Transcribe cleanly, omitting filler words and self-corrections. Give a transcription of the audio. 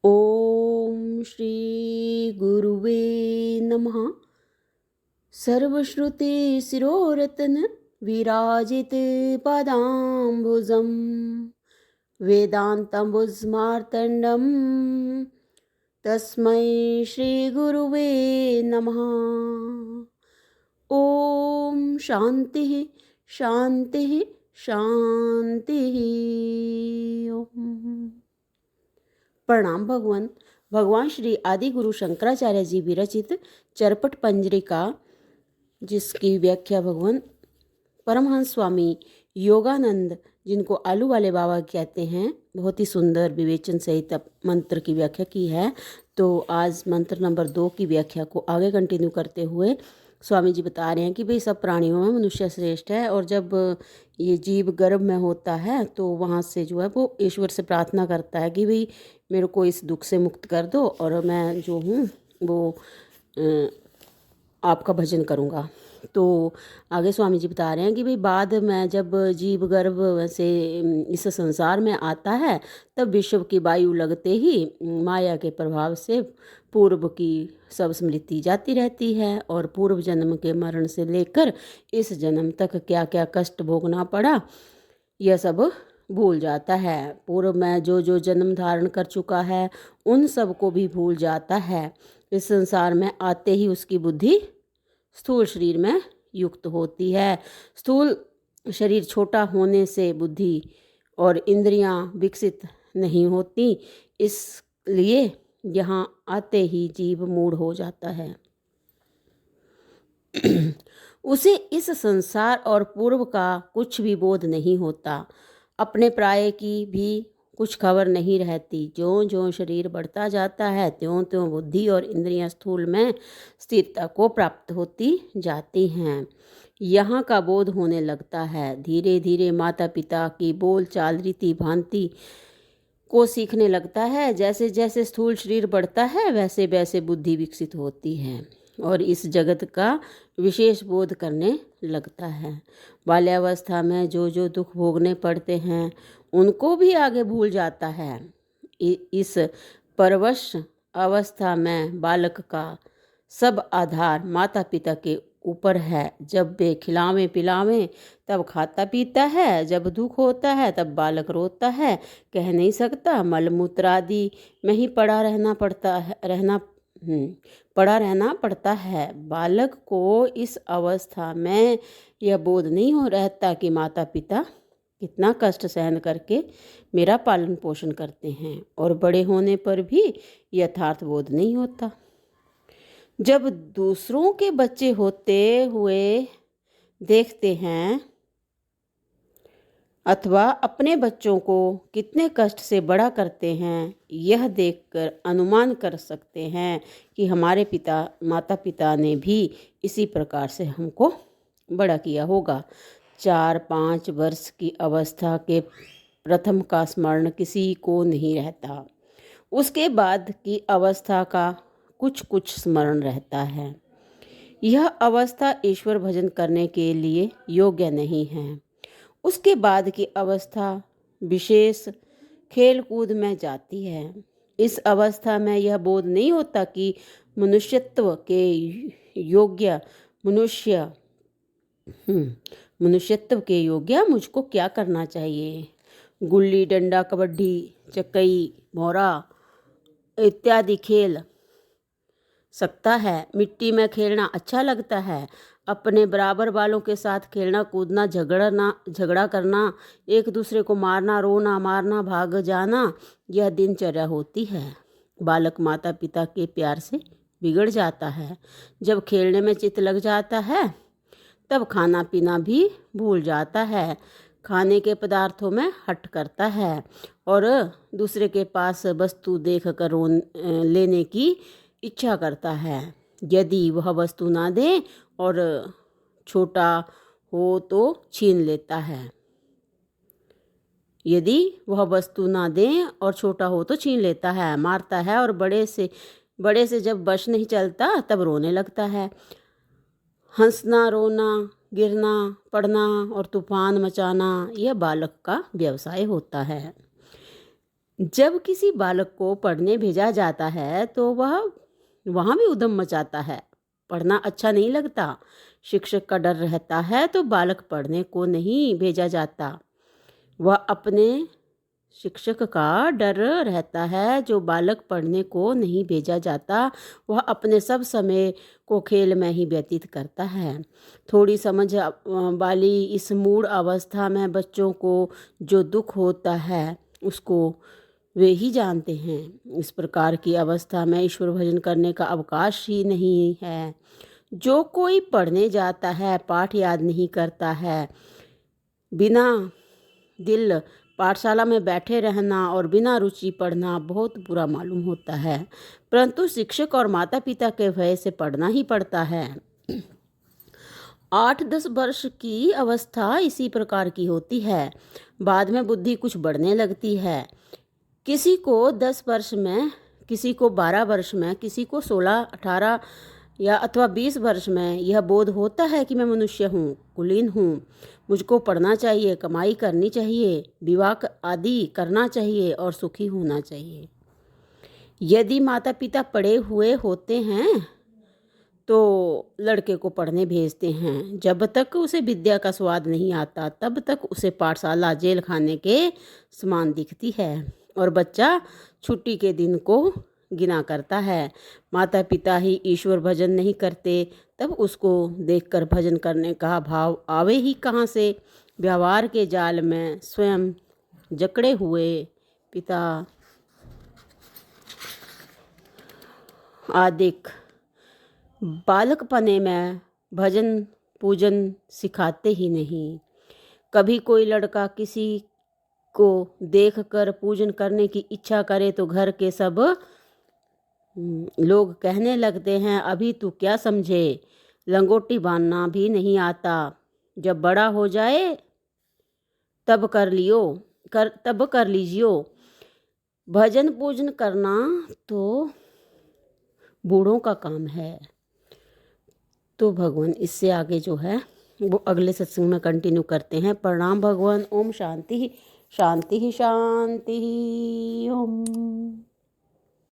ओम श्री गुरुवे नमः। सर्वश्रुति शिरोरत्न विराजित पदाम्बुजं वेदान्तम्बुजमार्तण्डं तस्मै श्री गुरुवे नमः। ओम शांति शांति शांति। ओम। प्रणाम भगवान। भगवान श्री आदि गुरु शंकराचार्य जी विरचित चरपट पंजरिका, जिसकी व्याख्या भगवान परमहंस स्वामी योगानंद, जिनको आलू वाले बाबा कहते हैं, बहुत ही सुंदर विवेचन सहित मंत्र की व्याख्या की है। तो आज मंत्र नंबर 2 की व्याख्या को आगे कंटिन्यू करते हुए स्वामी जी बता रहे हैं कि भाई सब प्राणियों में मनुष्य श्रेष्ठ है, और जब ये जीव गर्भ में होता है तो वहाँ से जो है वो ईश्वर से प्रार्थना करता है कि भाई मेरे को इस दुख से मुक्त कर दो और मैं जो हूँ वो आपका भजन करूँगा। तो आगे स्वामी जी बता रहे हैं कि भाई बाद में जब जीव गर्भ से इस संसार में आता है, तब विश्व की वायु लगते ही माया के प्रभाव से पूर्व की सब स्मृति जाती रहती है, और पूर्व जन्म के मरण से लेकर इस जन्म तक क्या क्या कष्ट भोगना पड़ा यह सब भूल जाता है। पूर्व में जो जो जन्म धारण कर चुका है उन सब को भी भूल जाता है। इस संसार में आते ही उसकी बुद्धि स्थूल शरीर में युक्त होती है। स्थूल शरीर छोटा होने से बुद्धि और इंद्रियां विकसित नहीं होती, इसलिए यहाँ आते ही जीव मूढ़ हो जाता है। उसे इस संसार और पूर्व का कुछ भी बोध नहीं होता, अपने प्राय की भी कुछ खबर नहीं रहती। ज्यों ज्यों शरीर बढ़ता जाता है त्यों त्यों बुद्धि और इंद्रियां स्थूल में स्थिरता को प्राप्त होती जाती हैं। यहाँ का बोध होने लगता है। धीरे धीरे माता पिता की बोल चाल रीति भांति को सीखने लगता है। जैसे जैसे स्थूल शरीर बढ़ता है वैसे वैसे बुद्धि विकसित होती है और इस जगत का विशेष बोध करने लगता है। बाल्यावस्था में जो जो दुख भोगने पड़ते हैं उनको भी आगे भूल जाता है। इस परवश अवस्था में बालक का सब आधार माता पिता के ऊपर है। जब वे खिलावें पिलावें तब खाता पीता है, जब दुख होता है तब बालक रोता है, कह नहीं सकता, मलमूत्र आदि में ही पड़ा रहना पड़ता है। बालक को इस अवस्था में यह बोध नहीं हो रहता कि माता पिता कितना कष्ट सहन करके मेरा पालन पोषण करते हैं, और बड़े होने पर भी यथार्थ बोध नहीं होता। जब दूसरों के बच्चे होते हुए देखते हैं अथवा अपने बच्चों को कितने कष्ट से बड़ा करते हैं, यह देखकर अनुमान कर सकते हैं कि हमारे माता पिता ने भी इसी प्रकार से हमको बड़ा किया होगा। 4-5 वर्ष की अवस्था के प्रथम का स्मरण किसी को नहीं रहता। उसके बाद की अवस्था का कुछ कुछ स्मरण रहता है। यह अवस्था ईश्वर भजन करने के लिए योग्य नहीं है। उसके बाद की अवस्था विशेष खेल कूद में जाती है। इस अवस्था में यह बोध नहीं होता कि मनुष्यत्व के योग्य मुझको क्या करना चाहिए। गुल्ली डंडा कबड्डी चकई भौरा इत्यादि खेल सकता है। मिट्टी में खेलना अच्छा लगता है। अपने बराबर वालों के साथ खेलना कूदना झगड़ा करना, एक दूसरे को मारना, रोना मारना, भाग जाना, यह दिनचर्या होती है। बालक माता पिता के प्यार से बिगड़ जाता है। जब खेलने में चित्त लग जाता है तब खाना पीना भी भूल जाता है। खाने के पदार्थों में हट करता है और दूसरे के पास वस्तु देख कर लेने की इच्छा करता है। यदि वह वस्तु ना दे और छोटा हो तो छीन लेता है। मारता है, और बड़े से जब बश नहीं चलता तब रोने लगता है। हंसना, रोना, गिरना, पड़ना और तूफान मचाना यह बालक का व्यवसाय होता है। जब किसी बालक को पढ़ने भेजा जाता है तो वह वहाँ भी उधम मचाता है। पढ़ना अच्छा नहीं लगता, शिक्षक का डर रहता है तो बालक पढ़ने को नहीं भेजा जाता। वह अपने शिक्षक का डर रहता है जो बालक पढ़ने को नहीं भेजा जाता, वह अपने सब समय को खेल में ही व्यतीत करता है। थोड़ी समझ वाली इस मूढ़ अवस्था में बच्चों को जो दुख होता है उसको वे ही जानते हैं। इस प्रकार की अवस्था में ईश्वर भजन करने का अवकाश ही नहीं है। जो कोई पढ़ने जाता है, पाठ याद नहीं करता है, बिना दिल पाठशाला में बैठे रहना और बिना रुचि पढ़ना बहुत बुरा मालूम होता है, परंतु शिक्षक और माता पिता के भय से पढ़ना ही पड़ता है। 8-10 वर्ष की अवस्था इसी प्रकार की होती है। बाद में बुद्धि कुछ बढ़ने लगती है। किसी को 10 वर्ष में, किसी को 12 वर्ष में, किसी को 16-18 या अथवा 20 वर्ष में यह बोध होता है कि मैं मनुष्य हूँ, कुलीन हूँ, मुझको पढ़ना चाहिए, कमाई करनी चाहिए, विवाह आदि करना चाहिए और सुखी होना चाहिए। यदि माता पिता पढ़े हुए होते हैं तो लड़के को पढ़ने भेजते हैं। जब तक उसे विद्या का स्वाद नहीं आता तब तक उसे पाठशाला जेल खाने के समान दिखती है और बच्चा छुट्टी के दिन को गिना करता है। माता पिता ही ईश्वर भजन नहीं करते तब उसको देखकर भजन करने का भाव आवे ही कहाँ से। व्यवहार के जाल में स्वयं जकड़े हुए पिता आदिक बालकपने में भजन पूजन सिखाते ही नहीं। कभी कोई लड़का किसी को देखकर पूजन करने की इच्छा करे तो घर के सब लोग कहने लगते हैं, अभी तू क्या समझे, लंगोटी बांधना भी नहीं आता, जब बड़ा हो जाए तब कर लीजियो। भजन पूजन करना तो बूढ़ों का काम है। तो भगवान इससे आगे जो है वो अगले सत्संग में कंटिन्यू करते हैं। प्रणाम भगवान। ओम शांति शांति शांति ओम।